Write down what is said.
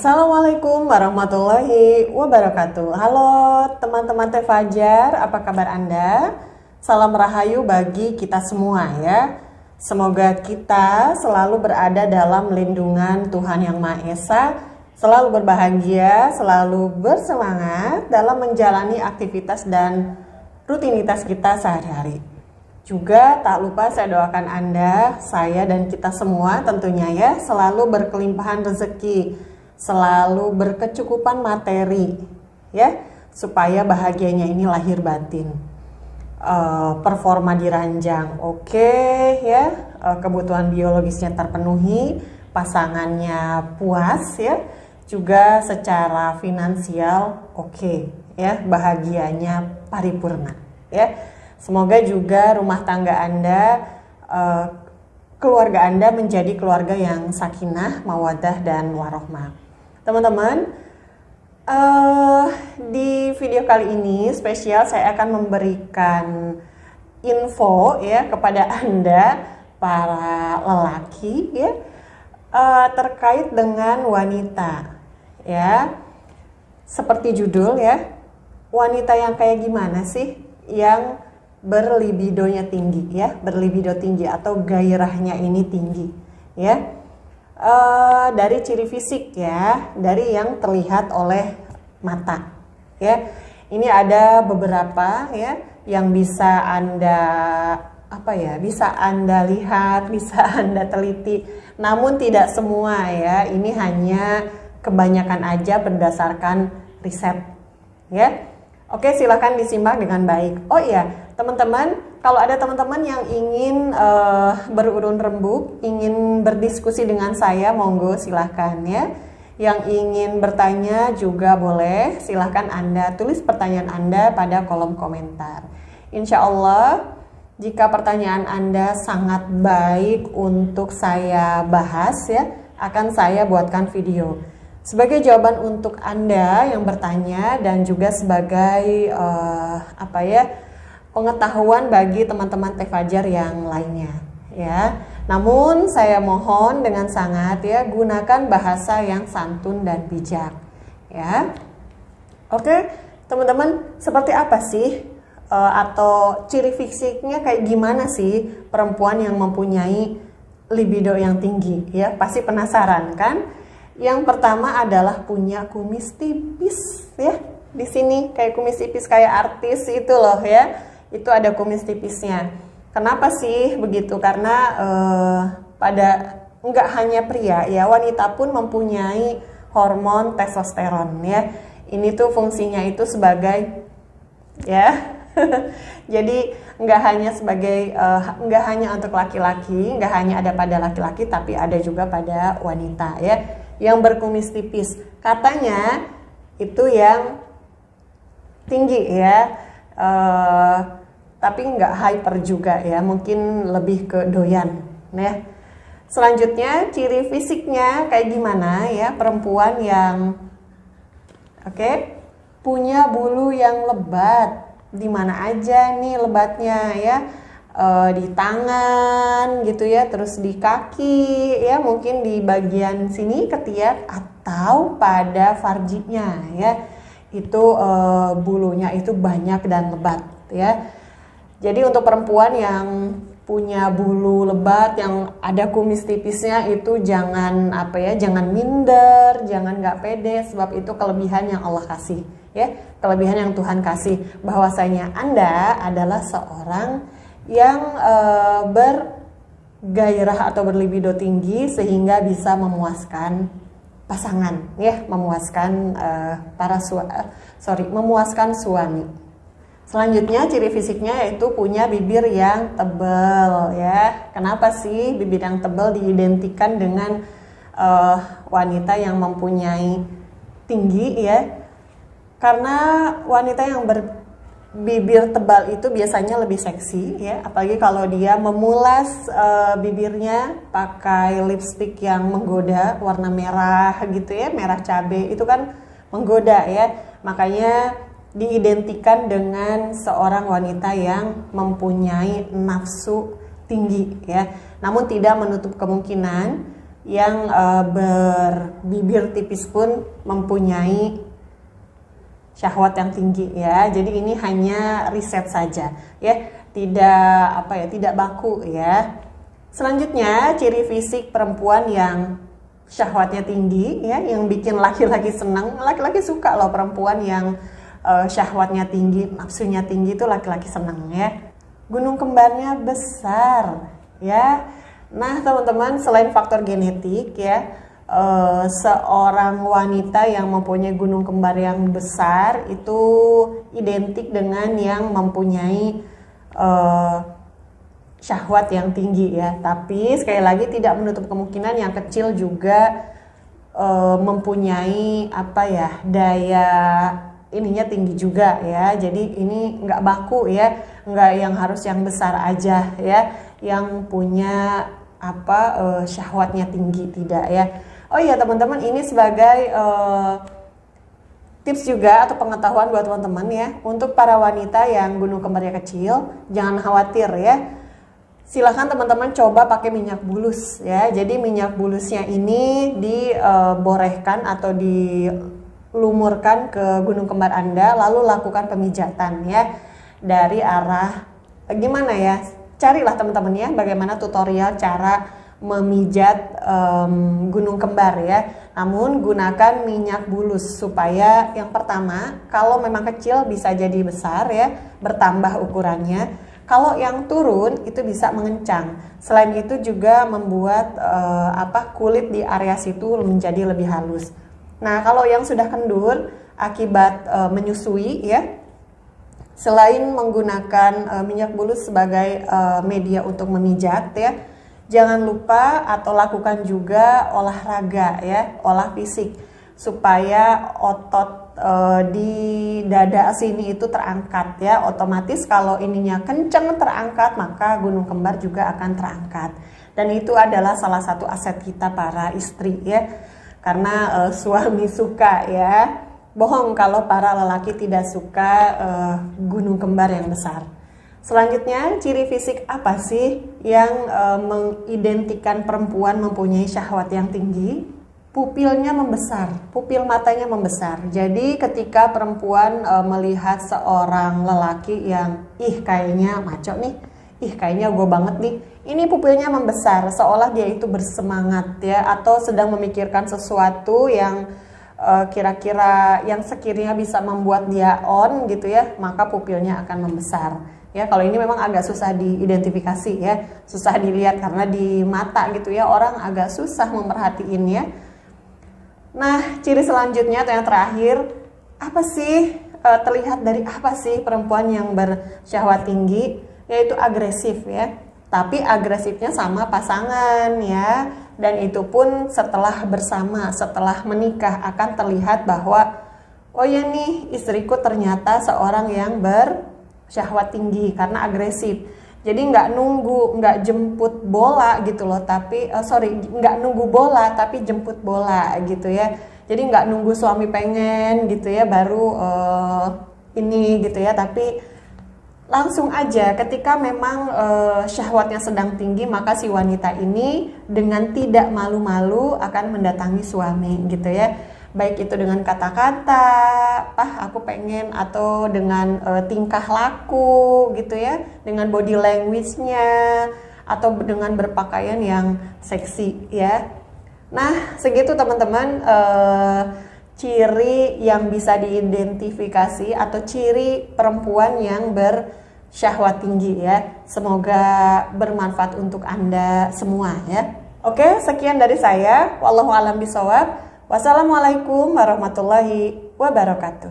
Assalamualaikum warahmatullahi wabarakatuh. Halo teman-teman Teh Fajar, apa kabar Anda? Salam rahayu bagi kita semua ya. Semoga kita selalu berada dalam lindungan Tuhan Yang Maha Esa, selalu berbahagia, selalu bersemangat dalam menjalani aktivitas dan rutinitas kita sehari-hari. Juga tak lupa saya doakan Anda, saya dan kita semua tentunya ya, selalu berkelimpahan rezeki, selalu berkecukupan materi ya, supaya bahagianya ini lahir batin. Performa diranjang oke ya, kebutuhan biologisnya terpenuhi, pasangannya puas ya, juga secara finansial oke ya, bahagianya paripurna ya. Semoga juga rumah tangga Anda, keluarga Anda menjadi keluarga yang sakinah, mawaddah, dan warohmah. Teman-teman, di video kali ini spesial saya akan memberikan info ya kepada Anda para lelaki ya, terkait dengan wanita ya. Seperti judul ya, wanita yang kayak gimana sih yang berlibidonya tinggi ya, berlibido tinggi atau gairahnya ini tinggi ya. Dari ciri fisik ya, dari yang terlihat oleh mata ya. Ini ada beberapa ya yang bisa Anda bisa Anda lihat, bisa Anda teliti, namun tidak semua ya. Ini hanya kebanyakan aja berdasarkan riset ya. Oke, silahkan disimak dengan baik. Oh iya, teman-teman, kalau ada teman-teman yang ingin berurun rembuk, ingin berdiskusi dengan saya, monggo silahkan ya. Yang ingin bertanya juga boleh, silahkan Anda tulis pertanyaan Anda pada kolom komentar. Insya Allah, jika pertanyaan Anda sangat baik untuk saya bahas ya, akan saya buatkan video. Sebagai jawaban untuk Anda yang bertanya dan juga sebagai pengetahuan bagi teman-teman Teh Fajar yang lainnya ya. Namun saya mohon dengan sangat ya, gunakan bahasa yang santun dan bijak ya. Oke, teman-teman, seperti apa sih atau ciri fisiknya kayak gimana sih perempuan yang mempunyai libido yang tinggi ya? Pasti penasaran kan? Yang pertama adalah punya kumis tipis ya. Di sini kayak kumis tipis kayak artis itu loh ya. Itu ada kumis tipisnya. Kenapa sih begitu? Karena nggak hanya pria ya, wanita pun mempunyai hormon testosteron ya. Ini tuh fungsinya itu sebagai ya. Jadi nggak hanya untuk laki-laki, nggak hanya ada pada laki-laki, tapi ada juga pada wanita ya. Yang berkumis tipis katanya itu yang tinggi ya, tapi nggak hyper juga ya, mungkin lebih ke doyan ya. Selanjutnya ciri fisiknya kayak gimana ya, perempuan yang punya bulu yang lebat. Di mana aja nih lebatnya ya, di tangan gitu ya, terus di kaki ya, mungkin di bagian sini ketiak atau pada farjinya ya, itu bulunya itu banyak dan lebat ya. Jadi untuk perempuan yang punya bulu lebat yang ada kumis tipisnya itu jangan jangan minder, jangan nggak pede, sebab itu kelebihan yang Allah kasih ya, kelebihan yang Tuhan kasih, bahwasanya Anda adalah seorang yang bergairah atau berlibido tinggi sehingga bisa memuaskan pasangan ya, memuaskan memuaskan suami. Selanjutnya ciri fisiknya yaitu punya bibir yang tebal ya. Kenapa sih bibir yang tebal diidentikan dengan wanita yang mempunyai tinggi ya? Karena wanita yang bibir tebal itu biasanya lebih seksi ya, apalagi kalau dia memulas bibirnya pakai lipstik yang menggoda, warna merah gitu ya, merah cabai, itu kan menggoda ya. Makanya diidentikan dengan seorang wanita yang mempunyai nafsu tinggi ya. Namun tidak menutup kemungkinan yang berbibir tipis pun mempunyai syahwat yang tinggi ya. Jadi ini hanya riset saja ya, tidak baku ya. Selanjutnya, ciri fisik perempuan yang syahwatnya tinggi ya, yang bikin laki-laki senang. Laki-laki suka loh perempuan yang syahwatnya tinggi, nafsunya tinggi, itu laki-laki senang ya. Gunung kembarnya besar ya. Nah teman-teman, selain faktor genetik ya, seorang wanita yang mempunyai gunung kembar yang besar itu identik dengan yang mempunyai syahwat yang tinggi ya. Tapi sekali lagi tidak menutup kemungkinan yang kecil juga mempunyai daya ininya tinggi juga ya. Jadi ini nggak baku ya, nggak yang harus yang besar aja ya, yang punya syahwatnya tinggi, tidak ya. Oh iya teman-teman, ini sebagai tips juga atau pengetahuan buat teman-teman ya, untuk para wanita yang gunung kembarnya kecil, jangan khawatir ya. Silahkan teman-teman coba pakai minyak bulus ya. Jadi minyak bulusnya ini diborehkan atau dilumurkan ke gunung kembar Anda, lalu lakukan pemijatan ya dari arah gimana ya. Carilah teman-teman ya bagaimana tutorial cara memijat gunung kembar ya. Namun gunakan minyak bulus supaya yang pertama, kalau memang kecil bisa jadi besar ya, bertambah ukurannya. Kalau yang turun itu bisa mengencang. Selain itu juga membuat kulit di area situ menjadi lebih halus. Nah, kalau yang sudah kendur akibat menyusui ya, selain menggunakan minyak bulus sebagai media untuk memijat ya, jangan lupa atau lakukan juga olahraga ya, olah fisik, supaya otot di dada sini itu terangkat ya. Otomatis kalau ininya kenceng terangkat, maka gunung kembar juga akan terangkat. Dan itu adalah salah satu aset kita para istri ya, karena suami suka ya. Bohong kalau para lelaki tidak suka gunung kembar yang besar. Selanjutnya, ciri fisik apa sih yang mengidentikan perempuan mempunyai syahwat yang tinggi? Pupilnya membesar, pupil matanya membesar. Jadi ketika perempuan melihat seorang lelaki yang kayaknya maco nih, kayaknya gue banget nih, ini pupilnya membesar, seolah dia itu bersemangat ya, atau sedang memikirkan sesuatu yang kira-kira yang sekiranya bisa membuat dia on gitu ya, maka pupilnya akan membesar. Ya, kalau ini memang agak susah diidentifikasi ya, susah dilihat karena di mata gitu ya, orang agak susah memperhatiin ya. Nah, ciri selanjutnya atau yang terakhir, apa sih terlihat dari apa sih perempuan yang bersyahwat tinggi? Yaitu agresif ya. Tapi agresifnya sama pasangan ya. Dan itu pun setelah bersama, setelah menikah akan terlihat bahwa oh ya nih, istriku ternyata seorang yang bersyahwat tinggi karena agresif. Jadi nggak jemput bola gitu loh, tapi nggak nunggu bola tapi jemput bola gitu ya. Jadi nggak nunggu suami pengen gitu ya baru ini gitu ya, tapi langsung aja ketika memang syahwatnya sedang tinggi, maka si wanita ini dengan tidak malu-malu akan mendatangi suami gitu ya. Baik itu dengan kata-kata, aku pengen, atau dengan tingkah laku gitu ya, dengan body language-nya, atau dengan berpakaian yang seksi ya. Nah, segitu teman-teman ciri yang bisa diidentifikasi atau ciri perempuan yang bersyahwat tinggi ya. Semoga bermanfaat untuk Anda semua ya. Oke, sekian dari saya. Wallahu a'lam bishawab. Wassalamualaikum warahmatullahi wabarakatuh.